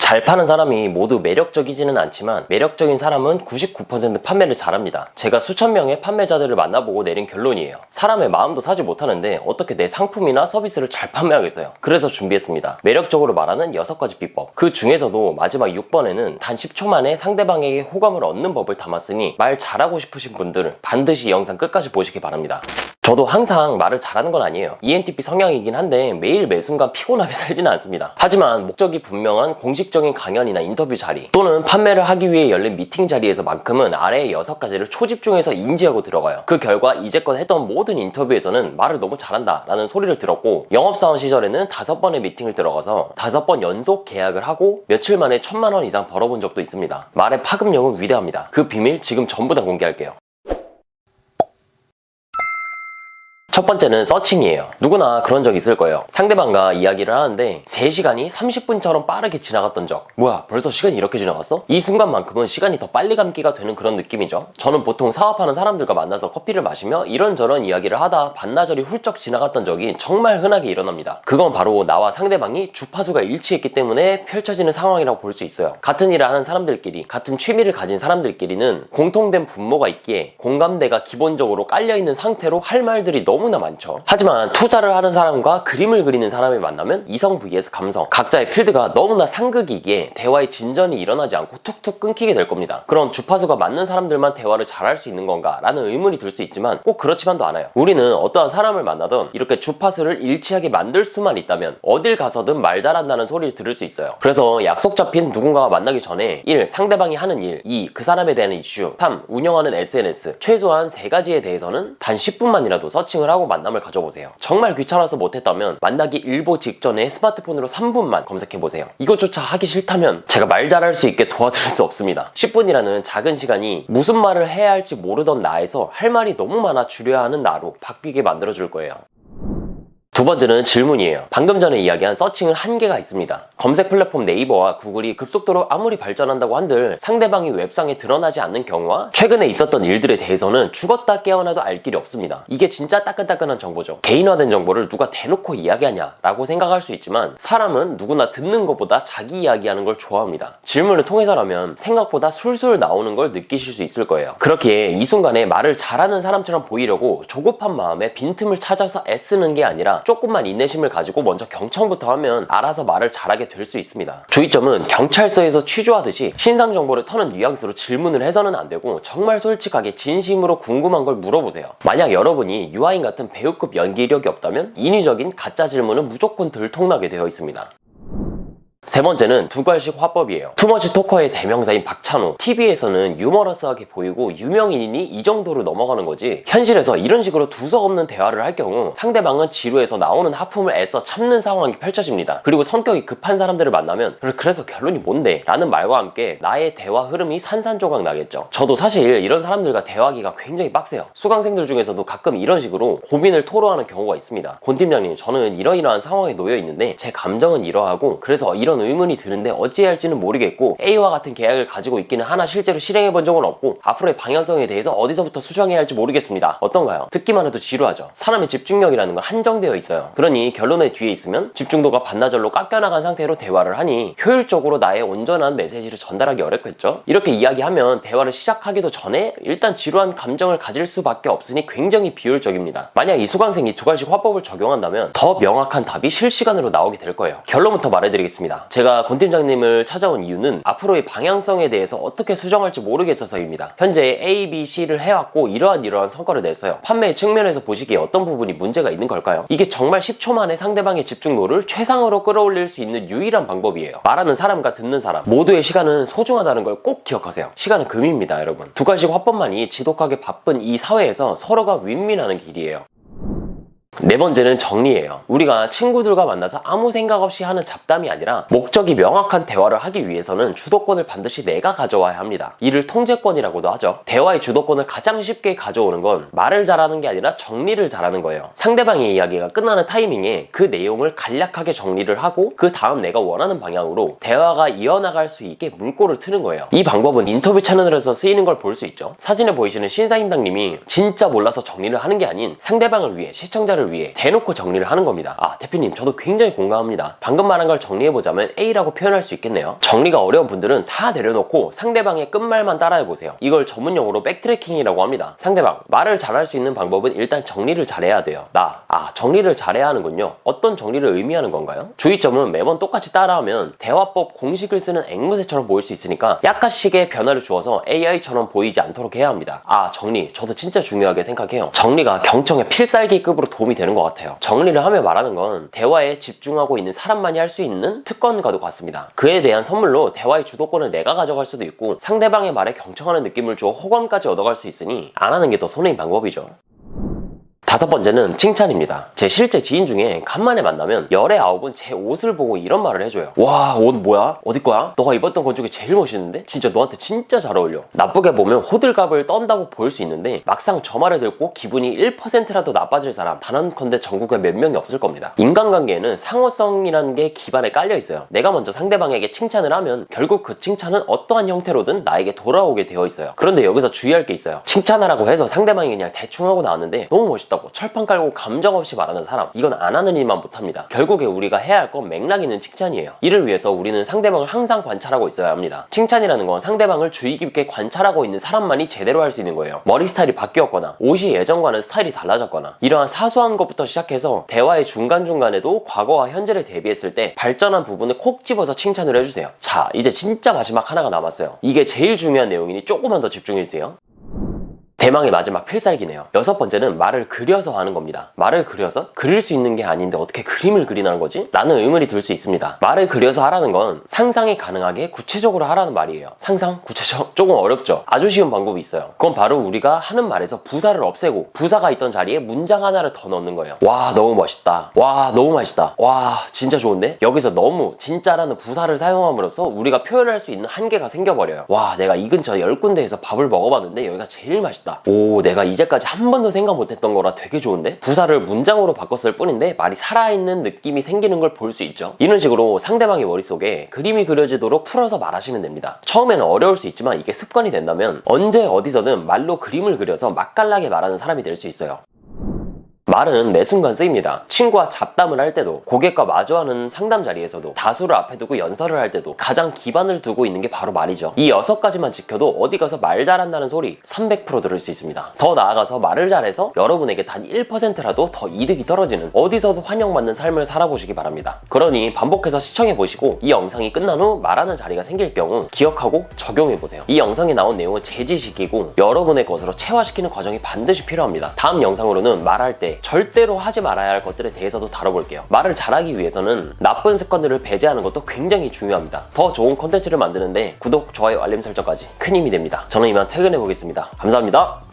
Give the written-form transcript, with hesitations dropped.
잘 파는 사람이 모두 매력적이지는 않지만 매력적인 사람은 99% 판매를 잘합니다. 제가 수천 명의 판매자들을 만나보고 내린 결론이에요. 사람의 마음도 사지 못하는데 어떻게 내 상품이나 서비스를 잘 판매하겠어요. 그래서 준비했습니다. 매력적으로 말하는 6가지 비법. 그 중에서도 마지막 6번에는 단 10초 만에 상대방에게 호감을 얻는 법을 담았으니 말 잘하고 싶으신 분들은 반드시 영상 끝까지 보시기 바랍니다. 저도 항상 말을 잘하는 건 아니에요. ENTP 성향이긴 한데 매일 매순간 피곤하게 살지는 않습니다. 하지만 목적이 분명한 공식적인 강연이나 인터뷰 자리 또는 판매를 하기 위해 열린 미팅 자리에서만큼은 아래의 6가지를 초집중해서 인지하고 들어가요. 그 결과 이제껏 했던 모든 인터뷰에서는 말을 너무 잘한다 라는 소리를 들었고, 영업사원 시절에는 5번의 미팅을 들어가서 5번 연속 계약을 하고 며칠 만에 1000만 원 이상 벌어본 적도 있습니다. 말의 파급력은 위대합니다. 그 비밀 지금 전부 다 공개할게요. 첫 번째는 서칭이에요. 누구나 그런 적 있을 거예요. 상대방과 이야기를 하는데 3시간이 30분처럼 빠르게 지나갔던 적. 뭐야, 벌써 시간이 이렇게 지나갔어? 이 순간만큼은 시간이 더 빨리 감기가 되는 그런 느낌이죠. 저는 보통 사업하는 사람들과 만나서 커피를 마시며 이런저런 이야기를 하다 반나절이 훌쩍 지나갔던 적이 정말 흔하게 일어납니다. 그건 바로 나와 상대방이 주파수가 일치했기 때문에 펼쳐지는 상황이라고 볼 수 있어요. 같은 일을 하는 사람들끼리, 같은 취미를 가진 사람들끼리는 공통된 분모가 있기에 공감대가 기본적으로 깔려있는 상태로 할 말들이 너무나 많죠. 하지만 투자를 하는 사람과 그림을 그리는 사람을 만나면 이성 vs 감성, 각자의 필드가 너무나 상극이기에 대화의 진전이 일어나지 않고 툭툭 끊기게 될 겁니다. 그럼 주파수가 맞는 사람들만 대화를 잘할 수 있는 건가? 라는 의문이 들 수 있지만 꼭 그렇지만도 않아요. 우리는 어떠한 사람을 만나던 이렇게 주파수를 일치하게 만들 수만 있다면 어딜 가서든 말 잘한다는 소리를 들을 수 있어요. 그래서 약속 잡힌 누군가와 만나기 전에 1. 상대방이 하는 일, 2. 그 사람에 대한 이슈, 3. 운영하는 SNS, 최소한 3가지에 대해서는 단 10분만이라도 서칭을 하고 만남을 가져보세요. 정말 귀찮아서 못했다면 만나기 일보 직전에 스마트폰으로 3분만 검색해보세요. 이것조차 하기 싫다면 제가 말 잘할 수 있게 도와드릴 수 없습니다. 10분이라는 작은 시간이 무슨 말을 해야 할지 모르던 나에서 할 말이 너무 많아 줄여야 하는 나로 바뀌게 만들어줄 거예요. 두 번째는 질문이에요. 방금 전에 이야기한 서칭은 한계가 있습니다. 검색 플랫폼 네이버와 구글이 급속도로 아무리 발전한다고 한들 상대방이 웹상에 드러나지 않는 경우와 최근에 있었던 일들에 대해서는 죽었다 깨어나도 알 길이 없습니다. 이게 진짜 따끈따끈한 정보죠. 개인화된 정보를 누가 대놓고 이야기하냐 라고 생각할 수 있지만 사람은 누구나 듣는 것보다 자기 이야기하는 걸 좋아합니다. 질문을 통해서라면 생각보다 술술 나오는 걸 느끼실 수 있을 거예요. 그렇기에 이 순간에 말을 잘하는 사람처럼 보이려고 조급한 마음에 빈틈을 찾아서 애쓰는 게 아니라 조금만 인내심을 가지고 먼저 경청부터 하면 알아서 말을 잘하게 될 수 있습니다. 주의점은 경찰서에서 취조하듯이 신상 정보를 터는 뉘앙스로 질문을 해서는 안 되고 정말 솔직하게 진심으로 궁금한 걸 물어보세요. 만약 여러분이 유아인 같은 배우급 연기력이 없다면 인위적인 가짜 질문은 무조건 들통나게 되어 있습니다. 세 번째는 두괄식 화법이에요. 투머치 토커의 대명사인 박찬호. TV에서는 유머러스하게 보이고 유명인이 이 정도로 넘어가는 거지, 현실에서 이런 식으로 두서없는 대화를 할 경우 상대방은 지루해서 나오는 하품을 애써 참는 상황이 펼쳐집니다. 그리고 성격이 급한 사람들을 만나면 그래서 결론이 뭔데? 라는 말과 함께 나의 대화 흐름이 산산조각 나겠죠. 저도 사실 이런 사람들과 대화하기가 굉장히 빡세요. 수강생들 중에서도 가끔 이런 식으로 고민을 토로하는 경우가 있습니다. 권 팀장님, 저는 이러이러한 상황에 놓여 있는데 제 감정은 이러하고 그래서 이런 의문이 드는데 어찌해야 할지는 모르겠고 A와 같은 계약을 가지고 있기는 하나 실제로 실행해 본 적은 없고 앞으로의 방향성에 대해서 어디서부터 수정해야 할지 모르겠습니다. 어떤가요? 듣기만 해도 지루하죠. 사람의 집중력이라는 건 한정되어 있어요. 그러니 결론의 뒤에 있으면 집중도가 반나절로 깎여나간 상태로 대화를 하니 효율적으로 나의 온전한 메시지를 전달하기 어렵겠죠. 이렇게 이야기하면 대화를 시작하기도 전에 일단 지루한 감정을 가질 수밖에 없으니 굉장히 비효율적입니다. 만약 이 수강생이 두괄식 화법을 적용한다면 더 명확한 답이 실시간으로 나오게 될 거예요. 결론부터 말해드리겠습니다. 제가 권 팀장님을 찾아온 이유는 앞으로의 방향성에 대해서 어떻게 수정할지 모르겠어서입니다. 현재 A, B, C를 해왔고 이러한 성과를 냈어요. 판매의 측면에서 보시기에 어떤 부분이 문제가 있는 걸까요? 이게 정말 10초 만에 상대방의 집중도를 최상으로 끌어올릴 수 있는 유일한 방법이에요. 말하는 사람과 듣는 사람 모두의 시간은 소중하다는 걸 꼭 기억하세요. 시간은 금입니다, 여러분. 두괄식 화법만이 지독하게 바쁜 이 사회에서 서로가 윈윈하는 길이에요. 네 번째는 정리예요. 우리가 친구들과 만나서 아무 생각 없이 하는 잡담이 아니라 목적이 명확한 대화를 하기 위해서는 주도권을 반드시 내가 가져와야 합니다. 이를 통제권이라고도 하죠. 대화의 주도권을 가장 쉽게 가져오는 건 말을 잘하는 게 아니라 정리를 잘하는 거예요. 상대방의 이야기가 끝나는 타이밍에 그 내용을 간략하게 정리를 하고 그 다음 내가 원하는 방향으로 대화가 이어나갈 수 있게 물꼬를 트는 거예요. 이 방법은 인터뷰 채널에서 쓰이는 걸 볼 수 있죠. 사진에 보이시는 신사임당님이 진짜 몰라서 정리를 하는 게 아닌 상대방을 위해, 시청자를 시간을 위해 대놓고 정리를 하는 겁니다. 아, 대표님 저도 굉장히 공감합니다. 방금 말한 걸 정리해보자면 A라고 표현할 수 있겠네요. 정리가 어려운 분들은 다 내려놓고 상대방의 끝말만 따라해보세요. 이걸 전문용어로 백트래킹이라고 합니다. 상대방 말을 잘할 수 있는 방법은 일단 정리를 잘해야 돼요. 정리를 잘해야 하는군요. 어떤 정리를 의미하는 건가요? 주의점은 매번 똑같이 따라하면 대화법 공식을 쓰는 앵무새처럼 보일 수 있으니까 약간씩의 변화를 주어서 AI처럼 보이지 않도록 해야 합니다. 정리 저도 진짜 중요하게 생각해요. 정리가 경청의 필살기급으로 도움이 되는 것 같아요. 정리를 하며 말하는 건 대화에 집중하고 있는 사람만이 할 수 있는 특권과도 같습니다. 그에 대한 선물로 대화의 주도권을 내가 가져갈 수도 있고 상대방의 말에 경청하는 느낌을 주어 호감까지 얻어갈 수 있으니 안 하는 게 더 손해인 방법이죠. 다섯 번째는 칭찬입니다. 제 실제 지인 중에 간만에 만나면 열의 9은 제 옷을 보고 이런 말을 해줘요. 와, 옷 뭐야? 어디 거야? 너가 입었던 것 중에 제일 멋있는데? 진짜 너한테 진짜 잘 어울려. 나쁘게 보면 호들갑을 떤다고 보일 수 있는데 막상 저 말을 듣고 기분이 1%라도 나빠질 사람 단언컨대 전국에 몇 명이 없을 겁니다. 인간관계에는 상호성이라는 게 기반에 깔려 있어요. 내가 먼저 상대방에게 칭찬을 하면 결국 그 칭찬은 어떠한 형태로든 나에게 돌아오게 되어 있어요. 그런데 여기서 주의할 게 있어요. 칭찬하라고 해서 상대방이 그냥 대충 하고 나왔는데 너무 멋있다 철판 깔고 감정 없이 말하는 사람, 이건 안 하는 일만 못합니다. 결국에 우리가 해야 할 건 맥락 있는 칭찬이에요. 이를 위해서 우리는 상대방을 항상 관찰하고 있어야 합니다. 칭찬이라는 건 상대방을 주의 깊게 관찰하고 있는 사람만이 제대로 할 수 있는 거예요. 머리 스타일이 바뀌었거나 옷이 예전과는 스타일이 달라졌거나 이러한 사소한 것부터 시작해서 대화의 중간중간에도 과거와 현재를 대비했을 때 발전한 부분을 콕 집어서 칭찬을 해주세요. 자, 이제 진짜 마지막 하나가 남았어요. 이게 제일 중요한 내용이니 조금만 더 집중해주세요. 대망의 마지막 필살기네요. 여섯 번째는 말을 그려서 하는 겁니다. 말을 그려서? 그릴 수 있는 게 아닌데 어떻게 그림을 그리라는 거지? 라는 의문이 들 수 있습니다. 말을 그려서 하라는 건 상상이 가능하게 구체적으로 하라는 말이에요. 상상? 구체적? 조금 어렵죠? 아주 쉬운 방법이 있어요. 그건 바로 우리가 하는 말에서 부사를 없애고 부사가 있던 자리에 문장 하나를 더 넣는 거예요. 와, 너무 멋있다. 와, 너무 맛있다. 와, 진짜 좋은데? 여기서 너무 진짜라는 부사를 사용함으로써 우리가 표현할 수 있는 한계가 생겨버려요. 와, 내가 이 근처 10군데에서 밥을 먹어봤는데 여기가 제일 맛있다. 오, 내가 이제까지 한 번도 생각 못했던 거라 되게 좋은데? 부사를 문장으로 바꿨을 뿐인데 말이 살아있는 느낌이 생기는 걸 볼 수 있죠. 이런 식으로 상대방의 머릿속에 그림이 그려지도록 풀어서 말하시면 됩니다. 처음에는 어려울 수 있지만 이게 습관이 된다면 언제 어디서든 말로 그림을 그려서 맛깔나게 말하는 사람이 될 수 있어요. 말은 매 순간 쓰입니다. 친구와 잡담을 할 때도, 고객과 마주하는 상담 자리에서도, 다수를 앞에 두고 연설을 할 때도 가장 기반을 두고 있는 게 바로 말이죠. 이 6가지만 지켜도 어디 가서 말 잘한다는 소리 300% 들을 수 있습니다. 더 나아가서 말을 잘해서 여러분에게 단 1%라도 더 이득이 떨어지는 어디서도 환영받는 삶을 살아보시기 바랍니다. 그러니 반복해서 시청해보시고 이 영상이 끝난 후 말하는 자리가 생길 경우 기억하고 적용해보세요. 이 영상에 나온 내용은 제지시키고 여러분의 것으로 체화시키는 과정이 반드시 필요합니다. 다음 영상으로는 말할 때 절대로 하지 말아야 할 것들에 대해서도 다뤄볼게요. 말을 잘하기 위해서는 나쁜 습관들을 배제하는 것도 굉장히 중요합니다. 더 좋은 컨텐츠를 만드는데 구독, 좋아요, 알림 설정까지 큰 힘이 됩니다. 저는 이만 퇴근해 보겠습니다. 감사합니다.